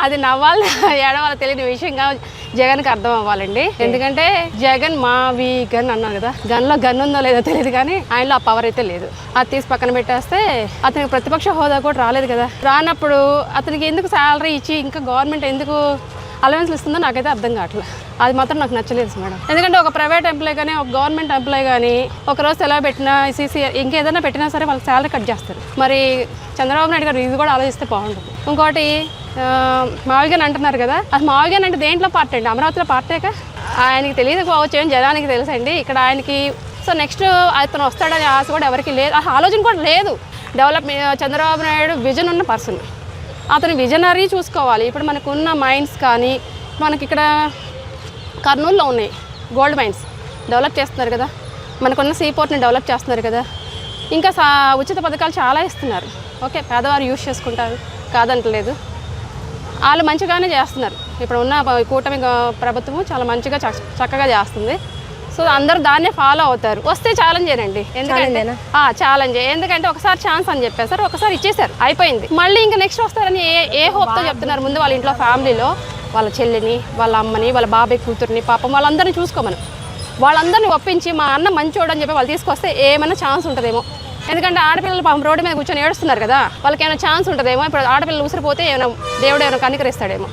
అది నవ్వాలి ఏడవాలో తెలియని విషయంగా జగన్కి అర్థం అవ్వాలండి. ఎందుకంటే జగన్ మావి గన్ అన్నారు కదా, గన్లో గన్ ఉందో లేదో తెలియదు కానీ ఆయనలో ఆ పవర్ అయితే లేదు. అది తీసి పక్కన పెట్టేస్తే అతనికి ప్రతిపక్ష హోదా కూడా రాలేదు కదా. రానప్పుడు అతనికి ఎందుకు శాలరీ ఇచ్చి ఇంకా గవర్నమెంట్ ఎందుకు అలవెన్స్లు ఇస్తుందో నాకైతే అర్థం కావట్లేదు. అది మాత్రం నాకు నచ్చలేదు మేడం. ఎందుకంటే ఒక ప్రైవేట్ ఎంప్లాయ్ కానీ ఒక గవర్నమెంట్ ఎంప్లాయ్ కానీ ఒకరోజు సెలవు పెట్టినా సీసీ ఇంకేదైనా పెట్టినా సరే వాళ్ళకి శాలరీ కట్ చేస్తారు. మరి చంద్రబాబు నాయుడు గారు ఇది కూడా ఆలోచిస్తే బాగుంటుంది. ఇంకోటి మావిగాని అంటున్నారు కదా, అది మావిగాని అంటే దేంట్లో పార్టీ అండి? అమరావతిలో పార్టీక ఆయనకి తెలియదు కావచ్చు, ఏం జనానికి తెలుసండి ఇక్కడ ఆయనకి. సో నెక్స్ట్ అతను వస్తాడని ఆశ కూడా ఎవరికి లేదు, ఆలోచన కూడా లేదు. చంద్రబాబు నాయుడు విజన్ ఉన్న పర్సన్, అతను విజనరీ చూసుకోవాలి. ఇప్పుడు మనకున్న మైన్స్ కానీ మనకి ఇక్కడ కర్నూలులో ఉన్నాయి గోల్డ్ మైన్స్ డెవలప్ చేస్తున్నారు కదా, మనకున్న సీపోర్ట్ని డెవలప్ చేస్తున్నారు కదా, ఇంకా ఉచిత పథకాలు చాలా ఇస్తున్నారు. ఓకే, పేదవారు యూజ్ చేసుకుంటారు కాదంటలేదు, వాళ్ళు మంచిగానే చేస్తున్నారు. ఇప్పుడు ఉన్న కూటమి ప్రభుత్వము చాలా మంచిగా చక్కగా చేస్తుంది. సో అందరూ దాన్నే ఫాలో అవుతారు. వస్తే ఛాలెంజ్ చేయనండి, ఎందుకంటే ఛాలెంజ్. ఎందుకంటే ఒకసారి ఛాన్స్ అని చెప్పేసారు, ఒకసారి ఇచ్చేసారు, అయిపోయింది. మళ్ళీ ఇంకా నెక్స్ట్ వస్తారని ఏ హోప్తో చెప్తున్నారు? ముందు వాళ్ళ ఇంట్లో ఫ్యామిలీలో వాళ్ళ చెల్లిని, వాళ్ళ అమ్మని, వాళ్ళ బాబాయ్ కూతుర్ని, పాపం వాళ్ళందరినీ చూసుకోమను. వాళ్ళందరినీ ఒప్పించి మా అన్న మంచోడు అని చెప్పి వాళ్ళు తీసుకొస్తే ఏమైనా ఛాన్స్ ఉంటుందేమో. ఎందుకంటే ఆడపిల్లలు పాపం రోడ్డు మీద కూర్చొని ఏడుస్తున్నారు కదా, వాళ్ళకి ఏమైనా ఛాన్స్ ఉంటుందేమో. ఇప్పుడు ఆడపిల్లలు ఉసిరిపోతే ఏమైనా దేవుడు ఏమైనా కనికరిస్తాడేమో.